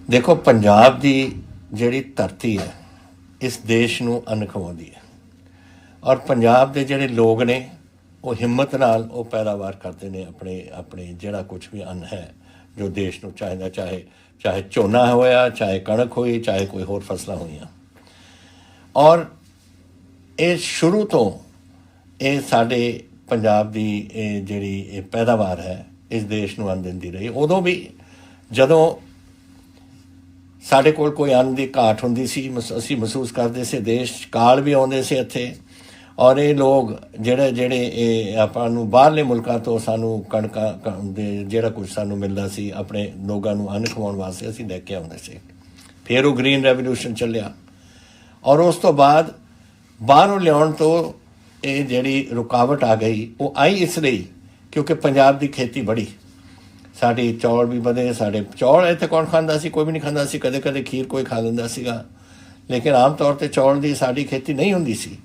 देखो पंजाब की जिहड़ी धरती है इस देश नूं अन्न खवाउंदी है और पंजाब के जिहड़े लोग ने वो हिम्मत नाल वो पैदावार करते हैं अपने अपने जिहड़ा कुछ भी अन्न है जो देश नूं चाहिदा, चाहे चाहे झोना होया, चाहे कणक हुई, चाहे कोई होर फसलां होईयां। और ये शुरू तो ये साडे पंजाब की जिहड़ी पैदावार है इस देश नूं अन्न दिंदी रही। उदों भी जदों साढ़े कोल कोई अन्न की घाट होंदी सी, असीं महसूस करते से देश काल भी आउंदे से इत्थे। और ये लोग जिहड़े जिहड़े आपां नूं बाहरले मुल्कां तो सानूं कणकां दे जिहड़ा कुछ सानूं मिलदा सी अपने लोगां नूं अन्न खवाउण वास्ते असीं लैके आउंदे सी। फिर वो ग्रीन रेवोल्यूशन चलिया और उस तो बाद बाहरों लियाउण तो ये जिहड़ी रुकावट आ गई वो आई इसलिए क्योंकि पंजाब की खेती बढ़ी, साडी चौल भी बधे। साडे चौल इत्थे कौन खांदा सी? कोई भी नहीं खांदा सी। कदे कदे खीर कोई खा लैंदा सीगा, लेकिन आम तौर पर चौल की साडी खेती नहीं हुंदी सी।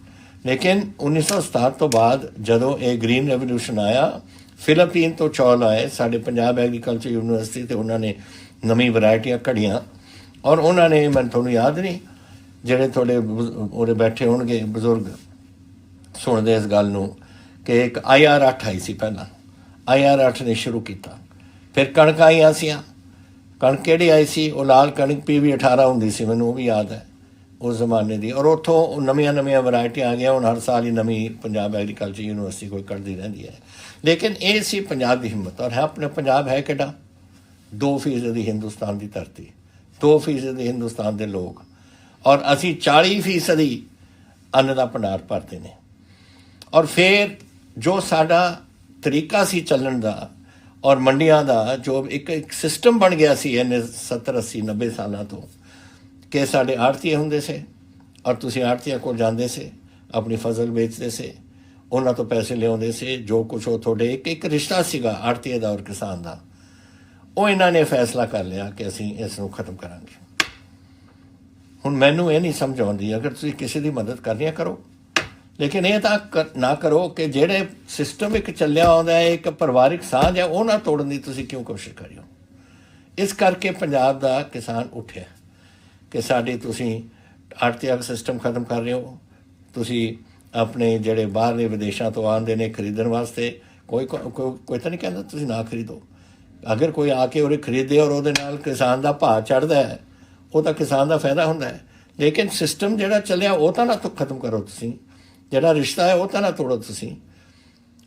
लेकिन 1967 तो बाद जदों ये ग्रीन रेवोल्यूशन आया, फिलीपीन तो चौल आए साडे पंजाब एग्रीकल्चर यूनिवर्सिटी ते उन्होंने नवी वैरायटियां कढ़ियां। और उन्होंने मैं तुहानूं याद नहीं, जिहड़े थोड़े उरे बैठे होणगे बजुर्ग सुणदे इस गल नूं कि एक IR8 आई सी। पहला IR8 ने शुरू किया, फिर कणक आईयां सीआं। कणक किहड़ी आई सी? वो लाल कणक PV18 हुंदी सी, मैनूं वो भी याद है उस जमाने की। और उत्थों नवीं नवीं वैरायटियां आ गई। हुण हर साल ही नवीं पंजाब एग्रीकल्चर यूनिवर्सिटी कोई कढ़दी रहिंदी है। लेकिन ये सी पंजाब की हिम्मत। और है अपने पंजाब है किहड़ा? 2% हिंदुस्तान की धरती, 2% हिंदुस्तान के लोग, और असी 40% अन्न का भंडार भरते हैं। और फिर जो साडा तरीका सी चलन का और मंडियां का जो एक सिस्टम बन गया सी इन्ने 70 80 90 सालों तो, कि साडे आड़तीए हुंदे से और तुसीं आड़तीआं कोल जांदे से अपनी फसल बेचते से, उन्हां तो पैसे लियाउंदे से। जो कुछ वो थोड़े एक रिश्ता सीगा आड़तीए दा और किसान दा, वो इन्हां ने फैसला कर लिया कि असीं इस नूं खत्म करांगे। हुण मैनूं ये नहीं समझ आउंदी, अगर तुसीं किसी की मदद करनी है करो, लेकिन ये ना करो कि जिहड़े सिस्टम एक चलिया आउंदा है, एक परिवारिक साझ है, वो ना तोड़न दी तुसीं क्यों कोशिश करियो। इस करके पंजाब दा किसान उठिया कि साडी तुसीं आड़तीआ सिस्टम खत्म कर रहे हो। तुसीं अपने जिहड़े बाहरले विदेशों तो आंदे ने खरीदण वास्ते, कोई तो नहीं कहता तुसीं ना खरीदो। अगर कोई आके उरे खरीदे और उहदे नाल किसान दा भाव चढ़दा है, वो तो किसान दा फायदा हुंदा है। लेकिन सिस्टम जिहड़ा चलिया वो तो ना तो खत्म करो तुसीं, जिहड़ा रिश्ता है वो तो ना तोड़ो तुसीं।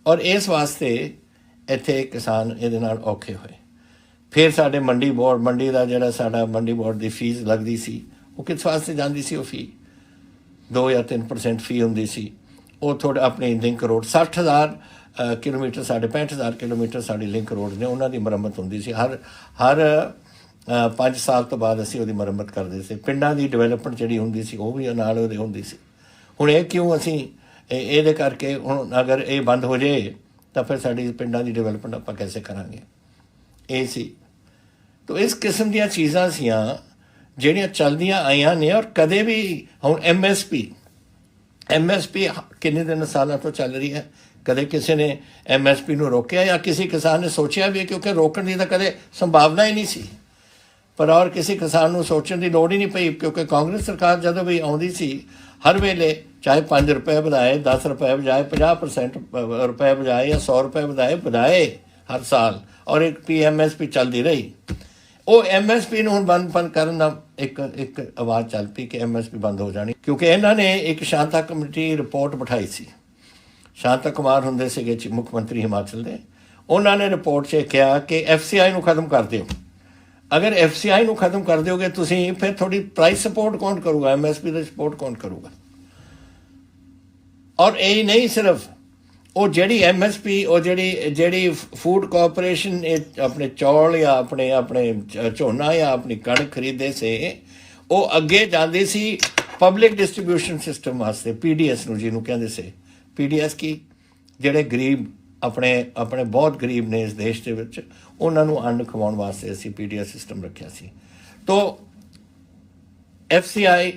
और इस वास्ते इत्थे किसान इहदे नाल औखे होए। फिर साडे मंडी का जिहड़ा साडा मंडी बोर्ड की फीस लगती सी, वो किस वास्ते जाती सी? वो फी 2 या 3% फी हुंदी सी। वो थोड़े अपनी लिंक रोड 60,000 किलोमीटर, साढ़े 65,000 किलोमीटर साड़ी लिंक रोड ने, उन्होंने मुरम्मत होंदी सी। हर 5 साल तो बाद असीं उहदी मुरम्मत करदे सी। पिंडां दी डिवेलपमेंट जिहड़ी हुंदी सी वो भी नाल उहदे हुंदी सी। हुण ये क्यों असीं इहदे करके हुण अगर ये बंद हो जाए तो फिर साडी पिंडां दी डिवेलपमेंट आपां कैसे करांगे? ये सी। तो इस किस्म दी चीज़ां सीआं ਜਿਹੜੀਆਂ चलदियां आईयां ने। और कदे भी हुण MSP किन्ने दिन सालों तो चल रही है, कदे किसी ने MSP नूं रोकिया या किसी किसान ने सोचिया भी? क्योंकि रोकण की तो कदे संभावना ही नहीं सी। पर और किसी किसान नूं सोचण की लोड़ ही नहीं पई, क्योंकि कांग्रेस सरकार जदों भी आउंदी सी हर वेले चाहे 5 रुपए बढ़ाए, 10 रुपए बजाए, 50% रुपए बजाए या 100 रुपए बढ़ाए हर साल, और एक MSP चलती रही। वो MSP ਨੂੰ ਹੁਣ ਬੰਦ ਕਰਨ ਦਾ ਇੱਕ ਆਵਾਜ਼ ਚੱਲ ਪਈ ਕਿ MSP ਬੰਦ ਹੋ ਜਾਣੀ, ਕਿਉਂਕਿ ਇਹਨਾਂ ਨੇ ਇੱਕ ਸ਼ਾਂਤਾ ਕਮੇਟੀ ਰਿਪੋਰਟ ਬਿਠਾਈ ਸੀ। ਸ਼ਾਂਤਾ ਕੁਮਾਰ ਹੁੰਦੇ ਸੀਗੇ ਮੁੱਖ ਮੰਤਰੀ ਹਿਮਾਚਲ ਦੇ। ਉਹਨਾਂ ਨੇ ਰਿਪੋਰਟ 'ਚ ਕਿਹਾ ਕਿ FCI ਨੂੰ ਖਤਮ ਕਰ ਦਿਓ। ਅਗਰ FCI ਨੂੰ ਖਤਮ ਕਰ ਦਿਓਗੇ ਤੁਸੀਂ, ਫਿਰ ਤੁਹਾਡੀ ਪ੍ਰਾਈਸ ਸਪੋਰਟ ਕੌਣ ਕਰੂਗਾ? MSP ਦਾ ਸਪੋਰਟ ਕੌਣ ਕਰੂਗਾ? ਔਰ ਇਹ ਨਹੀਂ ਸਿਰਫ ਉਹ ਜਿਹੜੀ MSP, ਉਹ ਜਿਹੜੀ फूड कॉरपोरेशन अपने चौल या अपने झोना या अपनी कणक खरीदे से, वो अगे जाती सी पब्लिक डिस्ट्रीब्यूशन सिस्टम वास्ते, PDS नूं जिन्हों कहते से। PDS की जिहड़े गरीब अपने बहुत गरीब ने इस देश के विच, उन्हां नूं अन्न खवाउण वास्ते असीं PDS सिस्टम रखिया सी। तो FCI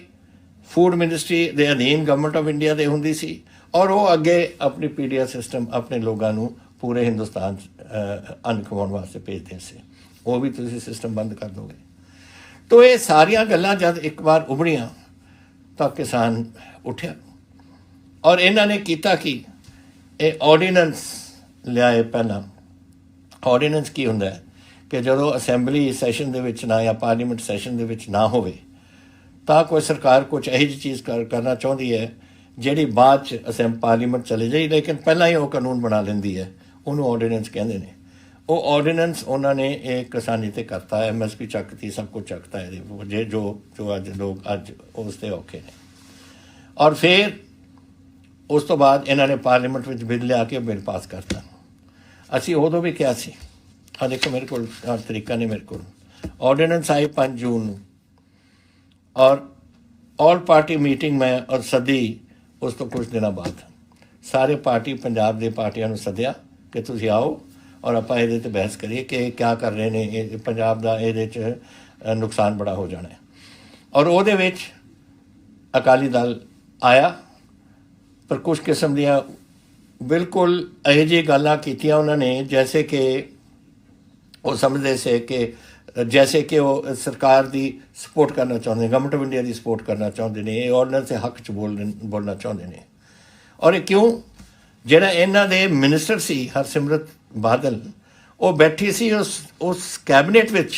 फूड मिनिस्ट्री के अधीन गवर्नमेंट ऑफ इंडिया दे हुंदी सी, और वो अगे अपनी PDS सिस्टम अपने लोगों को पूरे हिंदुस्तान अन्न खवाउण वास्ते भेजते से। वो भी तुसीं सिस्टम बंद कर दोगे। तो ये सारिया गल्लां जब एक बार उभड़ियां तो किसान उठ्या और इन्होंने किया कि ये ऑर्डीनेंस लियाए। पहला ऑर्डीनेंस की हुंदा है कि जो असैंबली सैशन दे विच ना या पार्लीमेंट सैशन दे विच ना होवे तो कोई सरकार कुछ यही जी चीज़ करना चाहती है जिहड़ी बाद च पार्लीमेंट चले जाए, लेकिन पहला ही वो कानून बना लेंदी है, उन्होंने ऑर्डीनेंस कहते हैं। वो ऑर्डीनेंस उन्होंने एक किसानी ते करता है, MSP चकती, सब कुछ चकता है जे जो जो अज लोग अज उसते औखे ने। और फिर उस तो बाद इन्होंने पार्लीमेंट में बिल लिया के बिल पास करता। असी उदों भी क्या सी, हाँ देखो मेरे को तरीका नहीं, मेरे को ऑर्डीनेंस आई 5 जून और ऑल पार्टी मीटिंग में और सदी उस तो कुछ दिनों बाद सारे पार्टी पंजाब के पार्टियां सद्या कि तुम आओ और आप ये बहस करिए कि क्या कर रहे हैं पंजाब का, ये नुकसान बड़ा हो जाना है। और वो अकाली दल आया पर कुछ किस्म दियाँ बिल्कुल यही जी गल्लां कीतियां उन्होंने जैसे कि वो समझते से कि जैसे कि वो सरकार की सपोर्ट करना चाहते हैं, गवर्नमेंट ऑफ इंडिया की सपोर्ट करना चाहते हैं, ये ऑर्डीनेंस के हक च बोलना चाहते हैं। और ये क्यों, जिहड़ा इन्हां दे मिनिस्टर सी हरसिमरत बादल वो बैठी सी उस कैबिनेट विच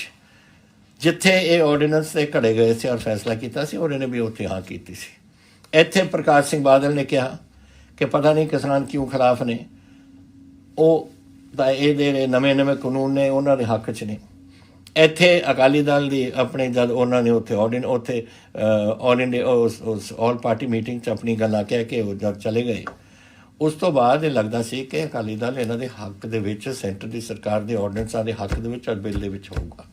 जिथे ये ऑर्डीनेंस से घड़े गए थे और फैसला किया सी और इन्हें भी उत्थे हाँ की सी। इत्थे प्रकाश सिंह बादल ने कहा कि पता नहीं किसान क्यों खिलाफ ने, वो ये नवे नवे कानून ने उन्होंने हक च ने। ਇੱਥੇ ਅਕਾਲੀ ਦਲ ਦੀ ਆਪਣੇ ਜਦ ਉਹਨਾਂ ਨੇ ਉੱਥੇ ਆਲ ਇੰਡੀਆ ਉਸ ਆਲ ਪਾਰਟੀ ਮੀਟਿੰਗ 'ਚ ਆਪਣੀ ਗੱਲਾਂ ਕਹਿ ਕੇ ਉਹ ਜਦ ਚਲੇ ਗਏ, ਉਸ ਤੋਂ ਬਾਅਦ ਇਹ ਲੱਗਦਾ ਸੀ ਕਿ ਅਕਾਲੀ ਦਲ ਇਹਨਾਂ ਦੇ ਹੱਕ ਦੇ ਵਿੱਚ ਸੈਂਟਰ ਦੀ ਸਰਕਾਰ ਦੇ ਆਰਡੀਨੈਂਸਾਂ ਦੇ ਹੱਕ ਦੇ ਵਿੱਚ ਔਰ ਬਿੱਲ ਦੇ ਵਿੱਚ ਹੋਊਗਾ।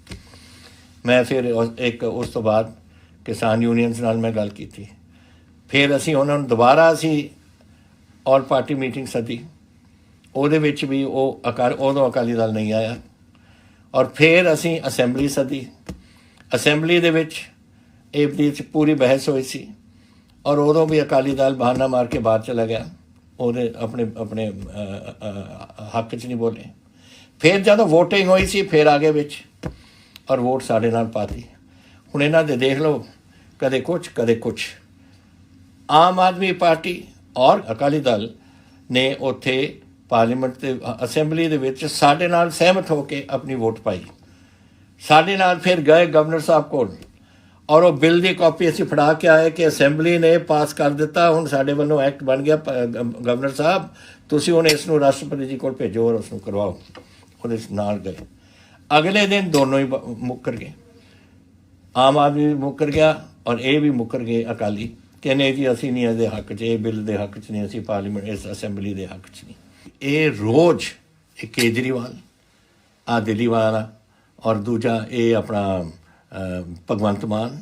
ਮੈਂ ਫਿਰ ਇੱਕ ਉਸ ਤੋਂ ਬਾਅਦ ਕਿਸਾਨ ਯੂਨੀਅਨਸ ਨਾਲ ਮੈਂ ਗੱਲ ਕੀਤੀ, ਫਿਰ ਅਸੀਂ ਉਹਨਾਂ ਨੂੰ ਦੁਬਾਰਾ ਅਸੀਂ ਆਲ ਪਾਰਟੀ ਮੀਟਿੰਗ ਸੱਦੀ, ਉਹਦੇ ਵਿੱਚ ਵੀ ਉਹ ਉਦੋਂ ਅਕਾਲੀ ਦਲ ਨਹੀਂ ਆਇਆ। और फिर असी असैंबली सदी, असैंबली दे विच ਇਹਦੇ 'ਚ पूरी बहस हुई सी और उदों भी अकाली दल बहाना मार के बाहर चला गया, ਉਹਦੇ अपने अपने हक च नहीं बोले। फिर जब वोटिंग हुई सी फिर आगे विच और वोट साढ़े नाल पाती। हुण इन्हां दे देख लो कदे कुछ आम आदमी पार्टी और अकाली दल ने उत्थे पार्लीमेंट के असैंबली दे विच साडे नाल सहमत होकर अपनी वोट पाई। साडे नाल फिर गए गवर्नर साहब कोल और वो बिल की कॉपी असीं फड़ा के आए कि असैंबली ने पास कर दिता, हुण साडे वल्लों एक्ट बन गया, गवर्नर साहब तुसीं हुण इसनूं राष्ट्रपति जी कोल भेजो और उसनूं करवाओ। उहदे नाल गए, अगले दिन दोनों ही मुकर गए, आम आदमी भी मुकर गया और ये भी मुकर गए अकाली कि नहीं जी असीं नहीं इहदे हक च, ये बिल दे हक च नहीं, असीं पार्लीमेंट इस असैंबली दे हक च नहीं। ये रोज़ एक केजरीवाल आ दिल्ली वाला और दूजा ये अपना भगवंत मान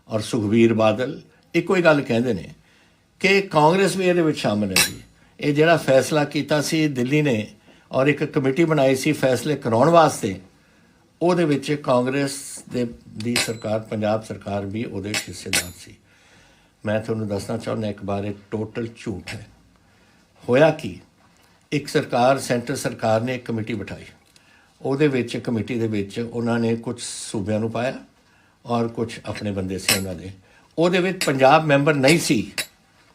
और सुखबीर बादल एक ही गल कहते हैं कि कांग्रेस भी ये शामिल है जी। ये जोड़ा फैसला किया सी दिल्ली ने और एक कमेटी बनाई सी फैसले कराने वास्ते, ਉਹਦੇ ਵਿੱਚ कांग्रेस दी सरकार पंजाब सरकार भी ਉਹਦੇ हिस्सेदार सी। मैं ਤੁਹਾਨੂੰ ਦੱਸਣਾ ਚਾਹੁੰਦਾ एक बार टोटल झूठ है। होया कि एक सरकार सेंटर सरकार ने एक कमेटी बिठाई, ਉਹਦੇ ਵਿੱਚ कमेटी ਦੇ ਵਿੱਚ ਉਹਨਾਂ ਨੇ ਕੁਝ ਸੂਬਿਆਂ ਨੂੰ ਪਾਇਆ और कुछ अपने बंदे से ਉਹਨਾਂ ਦੇ, ਉਹਦੇ ਵਿੱਚ पंजाब मैंबर नहीं सी।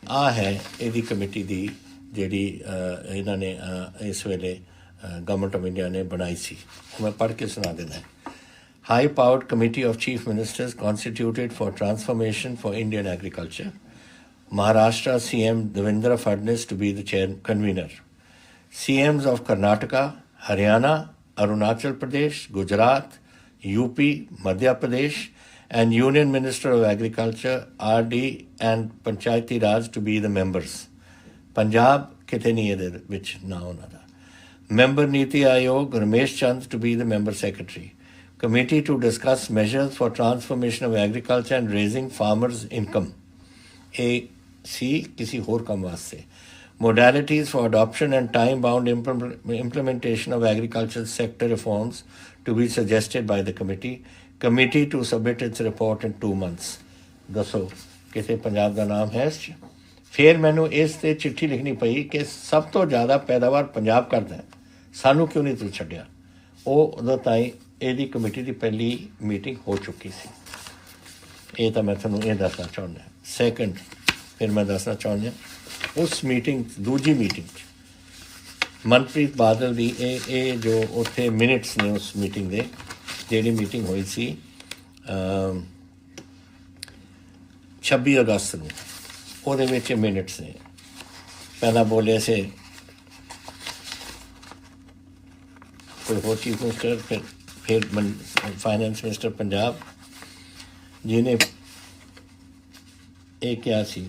आ है ਇਹਦੀ कमेटी ਦੀ ਜਿਹੜੀ ਇਹਨਾਂ ਨੇ ਇਸ ਵੇਲੇ गवर्नमेंट ऑफ इंडिया ने बनाई सी। मैं पढ़ के सुना देना है। High powered committee of chief ministers constituted for transformation for Indian agriculture, Maharashtra CM Devendra Fadnavis to be the chair convener, CMs of Karnataka, Haryana, Arunachal Pradesh, Gujarat, UP, Madhya Pradesh and Union Minister of Agriculture, RD and Panchayati Raj to be the members. Punjab किथे नहीं है विच ना होना था। Member Niti Ayog, Ramesh Chand to be the member secretary. Committee to discuss measures for transformation of agriculture and raising farmers' income. AC किसी और काम वास्ते। Modalities for adoption and time-bound implementation of agricultural sector reforms to be suggested by the committee. Committee to submit its report in 2 months. दसो किसे पंजाब का नाम है इस च? फिर मैनू इस ते चिट्ठी लिखनी पई कि सब तो ज़्यादा पैदावार पंजाब करता है, सानू क्यों नहीं तू छड्डिया। वो उदों ताईं ਇਹਦੀ कमेटी की पहली मीटिंग हो चुकी सी। ये तो मैं थोड़ा ये दसना चाहना। सैकेंड फिर मैं दसना चाहना उस मीटिंग दूजी मीटिंग मनप्रीत बादल दी ए जो उत्थे मिनट्स ने उस मीटिंग दे जिहड़ी मीटिंग हुई सी 26 अगस्त नूं ਉਹਦੇ ਵਿੱਚ मिनट्स ने पहला बोले से कोई होर चीफ मिनिस्टर फिर फाइनेंस मिनिस्टर पंजाब जिन्हें ये क्या सी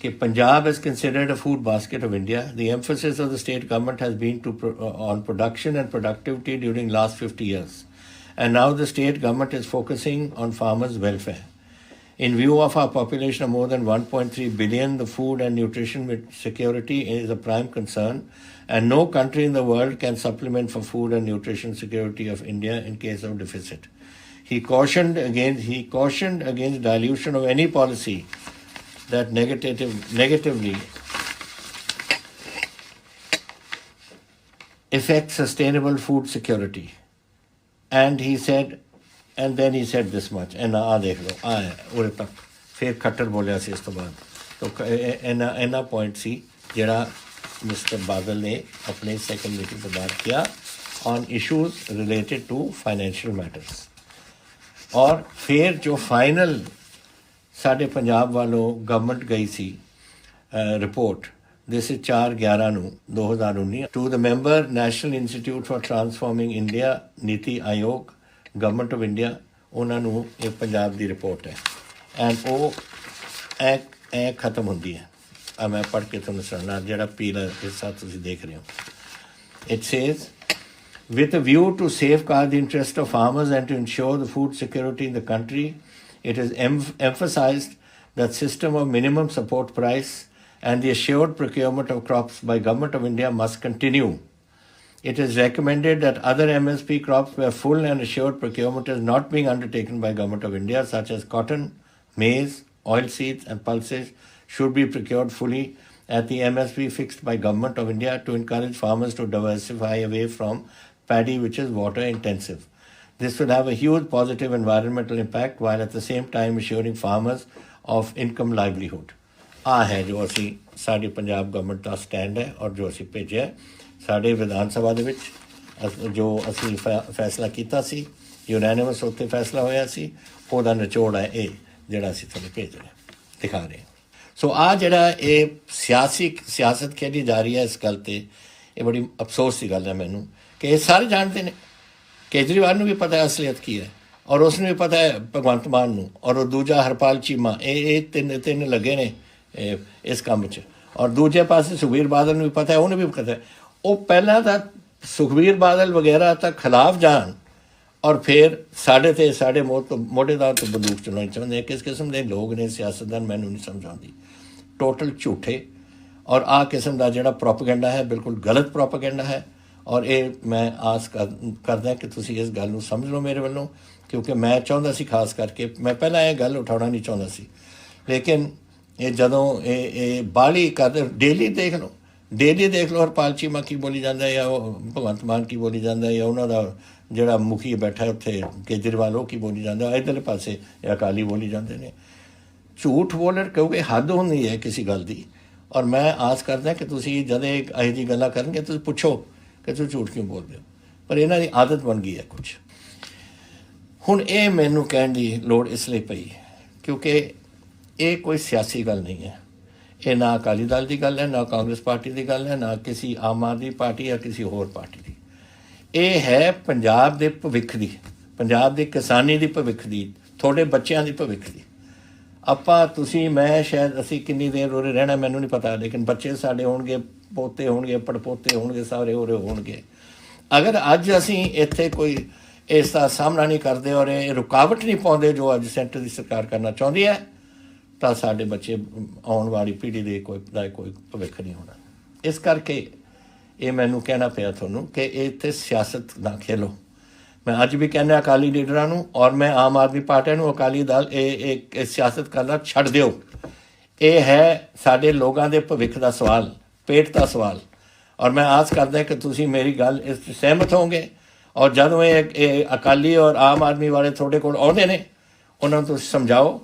कि Punjab is considered a food basket of India. The emphasis of the state government has been on production and productivity during last 50 years. And now the state government is focusing on farmers' welfare. In view of our population of more than 1.3 billion, the food and nutrition security is a prime concern, and no country in the world can supplement for food and nutrition security of India in case of deficit. He cautioned against dilution of any policy that negatively affects sustainable food security. And then he said this much, and देख लो उरे तक फिर खट्टर बोलिया सी इस तो बाद तो इन्ना पॉइंट सी जरा मिस्टर बादल ने अपने सेकंड मीटिंग के बाद किया on issues related to financial matters. और फिर जो फाइनल साढ़े पंजाब वालों गवर्नमेंट गई सी report this is 4/11/2019 to the member national institute for transforming India NITI Aayog government of India उन्होंने ये पंजाब की रिपोर्ट है एंड वो ऐ खत्म होंगी है। मैं पढ़ के तुहानूं सुणाना जिहड़ा पीला हिस्सा तुसीं देख रहे हो। It says with a view to safeguard the interest of farmers and to ensure the food security in the country, it is emphasized that system of minimum support price and the assured procurement of crops by Government of India must continue. It is recommended that other MSP crops where full and assured procurement is not being undertaken by Government of India, such as cotton, maize, oilseeds and pulses, should be procured fully at the MSP fixed by Government of India to encourage farmers to diversify away from paddy which is water intensive. This will have a huge positive environmental impact while at the same time assuring farmers of income livelihood. आ है जो असी sari Punjab government का stand है और जो असी भेजे साढ़े विधान सभा दे विच जो असी फैसला किया सी यूनैनिमस उत्ते फैसला होया सी ओहदा निचोड़ है ये जिहड़ा असी तुहानूं भेज रहे दिखा रहे। सो आ जिहड़ा ये सियासत खेली जा रही है इस गल ते ये बड़ी अफसोस की गल है मैनूं कि ये सारे जानते हैं। केजरीवाल नूं भी पता है असलियत की है और उसने भी पता है भगवंत मान नूं और दूजा हरपाल चीमा ये तीन लगे ने इस काम च और दूजे पासे सुखबीर बादल नूं भी पता है उन्हें भी पता है वो पहला तो सुखबीर बादल वगैरह तक खिलाफ जान और फिर साढ़े मोढ़े दा तो बंदूक चलानी चाहते हैं। किस किस्म के लोग ने सियासतदान मैनूं नहीं समझ आती टोटल झूठे और आ किस्म का जिहड़ा प्रोपेगेंडा है बिल्कुल गलत प्रोपेगेंडा है। और ये मैं आस करदा कि तुसीं इस गल नूं समझ लो मेरे वालों क्योंकि मैं चाहुंदा सी खास करके मैं पहला ये गल उठाउणा नहीं चाहुंदा सी लेकिन ये जदों ये बाहली कर डेली देख लो हरपाल चीमा की बोली जाता है या भगवंत मान की बोली जाता है या उन्होंने जिहड़ा मुखी बैठा उत्थे केजरीवाल की बोली जाता है इधरले पासे अकाली बोली जाते हैं। झूठ बोलण क्योंकि हद होंदी है किसी गल की और मैं आस करदा कि तुसीं जद इहो जी गल्लां करनगे तुसीं पुछो कि तुसीं झूठ क्यों बोलदे हो पर इन्हां दी आदत बन गई है कुछ। हुण ये मैनूं कहण दी लोड़ इसलिए पई क्योंकि ये कोई सियासी गल नहीं है ये ना अकाली दल की गल है ना कांग्रेस पार्टी की गल है ना किसी आम आदमी पार्टी या किसी होर पार्टी की। ये है पंजाब के भविख की पंजाब की किसानी की भविख की थोड़े बच्चों की भविख की। आपां तुसीं मैं शायद असी कितनी देर उरे रहना मैनूं नहीं पता लेकिन बच्चे साडे होणगे पोते होणगे पड़पोते होणगे सारे उरे होणगे। अगर अज असीं इत्थे कोई इसका सामना नहीं करते और ये रुकावट नहीं पाउंदे जो अज सेंटर की सरकार करना चाहुंदी है तो साडे बच्चे आउण वाली पीढ़ी दे कोई भविख नहीं होना। इस करके ये मैनूं कहना पिया तुहानूं कि इत्थे सियासत ना खेलो। मैं अज भी कहना अकाली लीडरां नूं और मैं आम आदमी पार्टी नूं अकाली दल ये सियासत करना छड्ड दिओ। ये है साडे लोगां दे भविख दा सवाल पेट का सवाल और मैं आस करदा कि तुसीं मेरी गल इस सहमत होंगे और जदों ये अकाली और आम आदमी वाले थोड़े कोल आउंदे ने ਉਹਨਾਂ ਨੂੰ ਤੁਸੀਂ ਸਮਝਾਓ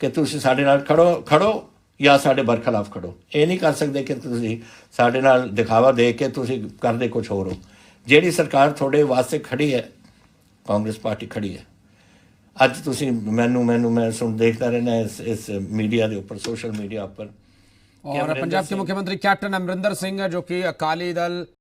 ਕਿ ਤੁਸੀਂ ਸਾਡੇ ਨਾਲ ਖੜੋ ਜਾਂ ਸਾਡੇ ਬਰਖਲਾਫ ਖੜੋ। ਇਹ ਨਹੀਂ ਕਰ ਸਕਦੇ ਕਿ ਤੁਸੀਂ ਸਾਡੇ ਨਾਲ ਦਿਖਾਵਾ ਦੇ ਕੇ ਤੁਸੀਂ ਕਰਦੇ ਕੁਝ ਹੋਰ ਹੋ। ਜਿਹੜੀ ਸਰਕਾਰ ਤੁਹਾਡੇ ਵਾਸਤੇ ਖੜੀ ਹੈ, ਕਾਂਗਰਸ ਪਾਰਟੀ ਖੜੀ ਹੈ। ਅੱਜ ਤੁਸੀਂ मैं देखता रहना इस मीडिया के ऊपर, सोशल मीडिया पर। और पंजाब के मुख्यमंत्री कैप्टन अमरिंदर सिंह जो कि अकाली दल